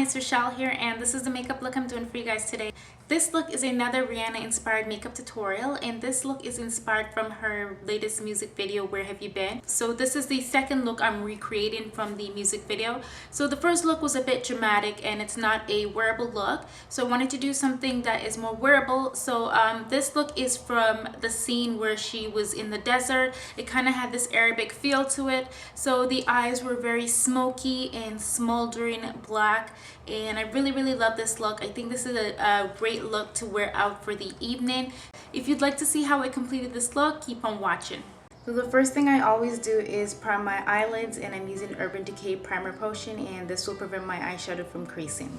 it's Rochelle here, and this is the makeup look I'm doing for you guys today. This look is another Rihanna inspired makeup tutorial, and this look is inspired from her latest music video, Where Have You Been? So this is the second look I'm recreating from the music video. So the first look was a bit dramatic and it's not a wearable look, so I wanted to do something that is more wearable. So this look is from the scene where she was in the desert. It kind of had this Arabic feel to it. So the eyes were very smoky and smoldering black, and I really love this look. I think this is a great look to wear out for the evening. If you'd like to see how I completed this look, keep on watching. So the first thing I always do is prime my eyelids, and I'm using Urban Decay primer potion, and this will prevent my eyeshadow from creasing.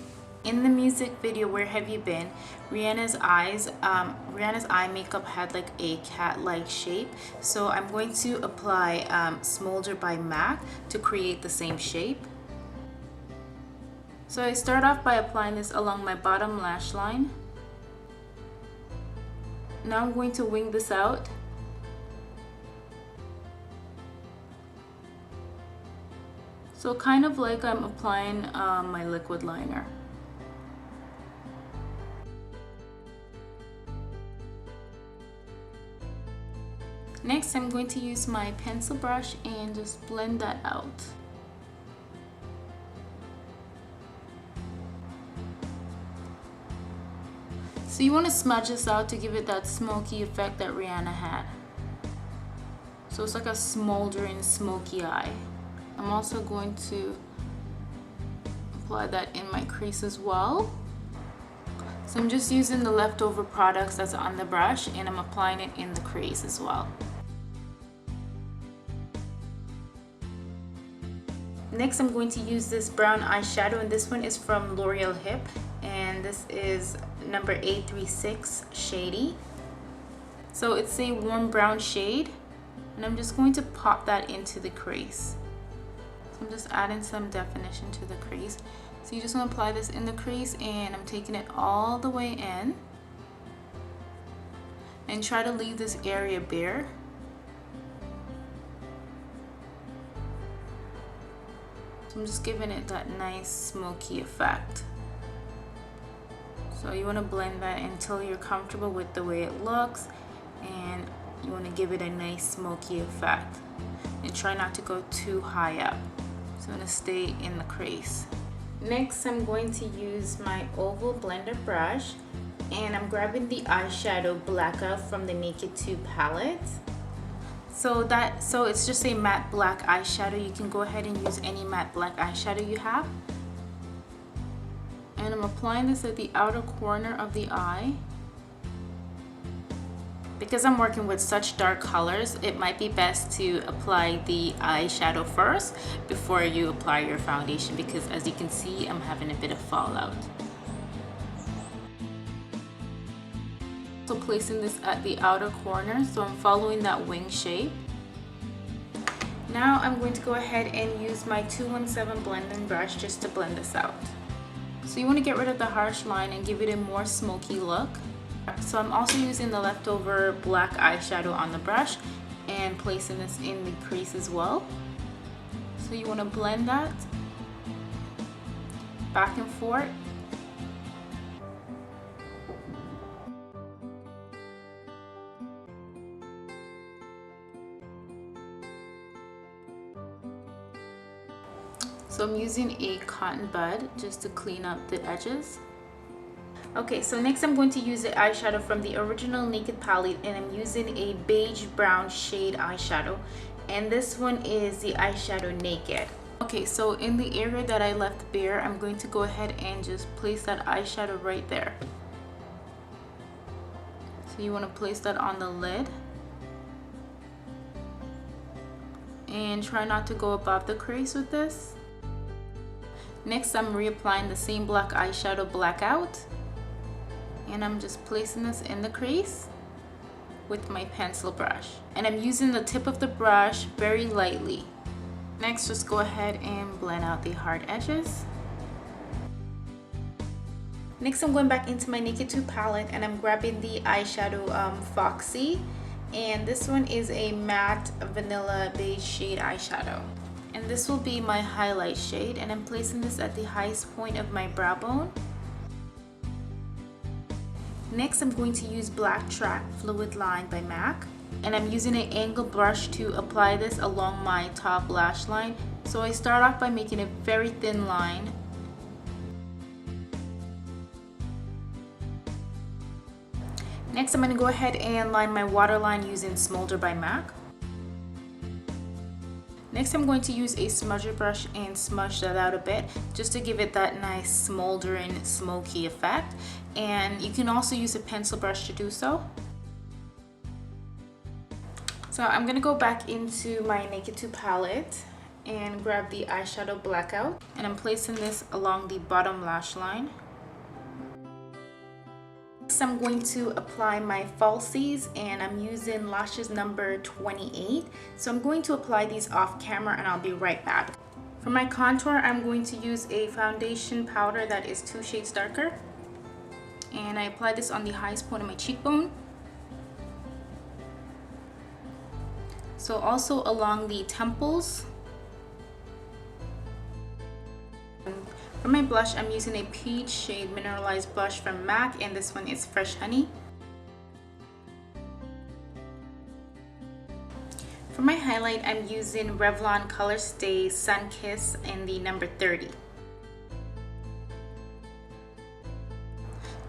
In the music video Where Have You Been, Rihanna's eye makeup had like a cat-like shape, so I'm going to apply Smolder by MAC to create the same shape. So I start off by applying this along my bottom lash line. Now I'm going to wing this out. So kind of like I'm applying my liquid liner. Next, I'm going to use my pencil brush and just blend that out. So you want to smudge this out to give it that smoky effect that Rihanna had. So it's like a smoldering, smoky eye. I'm also going to apply that in my crease as well. So I'm just using the leftover products that's on the brush, and I'm applying it in the crease as well. Next, I'm going to use this brown eyeshadow, and this one is from L'Oreal Hip, and this is number 836 Shady. So it's a warm brown shade, and I'm just going to pop that into the crease. So I'm just adding some definition to the crease. So you just want to apply this in the crease, and I'm taking it all the way in, and try to leave this area bare. I'm just giving it that nice smoky effect. So you want to blend that until you're comfortable with the way it looks, and you want to give it a nice smoky effect, and try not to go too high up. So I'm going to stay in the crease. Next, I'm going to use my oval blender brush, and I'm grabbing the eyeshadow Blackout from the Naked 2 palette. So it's just a matte black eyeshadow. You can go ahead and use any matte black eyeshadow you have. And I'm applying this at the outer corner of the eye. Because I'm working with such dark colors, it might be best to apply the eyeshadow first before you apply your foundation, because as you can see, I'm having a bit of fallout. So placing this at the outer corner, so I'm following that wing shape. Now I'm going to go ahead and use my 217 blending brush just to blend this out. So you want to get rid of the harsh line and give it a more smoky look. So I'm also using the leftover black eyeshadow on the brush and placing this in the crease as well. So you want to blend that back and forth. So I'm using a cotton bud just to clean up the edges. Okay, so next I'm going to use the eyeshadow from the original Naked palette, and I'm using a beige brown shade eyeshadow, and this one is the eyeshadow Naked. Okay, so in the area that I left bare, I'm going to go ahead and just place that eyeshadow right there. So you want to place that on the lid, and try not to go above the crease with this. Next, I'm reapplying the same black eyeshadow Blackout, and I'm just placing this in the crease with my pencil brush, and I'm using the tip of the brush very lightly. Next, just go ahead and blend out the hard edges. Next, I'm going back into my Naked 2 palette, and I'm grabbing the eyeshadow Foxy, and this one is a matte vanilla beige shade eyeshadow. And this will be my highlight shade, and I'm placing this at the highest point of my brow bone. Next, I'm going to use Black Track Fluid Line by MAC, and I'm using an angled brush to apply this along my top lash line. So I start off by making a very thin line. Next, I'm going to go ahead and line my waterline using Smolder by MAC. Next, I'm going to use a smudger brush and smudge that out a bit just to give it that nice smoldering, smoky effect. And you can also use a pencil brush to do so. So I'm going to go back into my Naked 2 palette and grab the eyeshadow Blackout. And I'm placing this along the bottom lash line. Next, I'm going to apply my falsies, and I'm using lashes number 28. So I'm going to apply these off camera and I'll be right back. For my contour, I'm going to use a foundation powder that is 2 shades darker. And I apply this on the highest point of my cheekbone. So also along the temples. For my blush, I'm using a peach shade mineralized blush from MAC, and this one is Fresh Honey. For my highlight, I'm using Revlon Color Stay Sun Kiss in the number 30.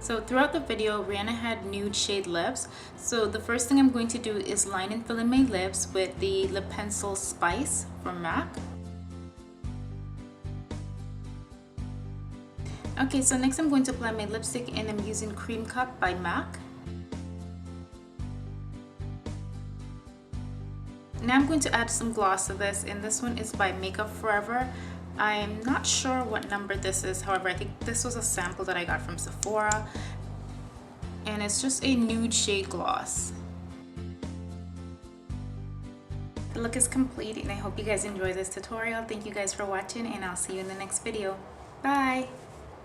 So throughout the video, Rihanna had nude shade lips. So the first thing I'm going to do is line and fill in my lips with the lip pencil Spice from MAC. Okay, so next I'm going to apply my lipstick, and I'm using Cream Cup by MAC. Now I'm going to add some gloss to this, and this one is by Makeup Forever. I'm not sure what number this is, however I think this was a sample that I got from Sephora, and it's just a nude shade gloss. The look is complete, and I hope you guys enjoy this tutorial. Thank you guys for watching, and I'll see you in the next video. Bye!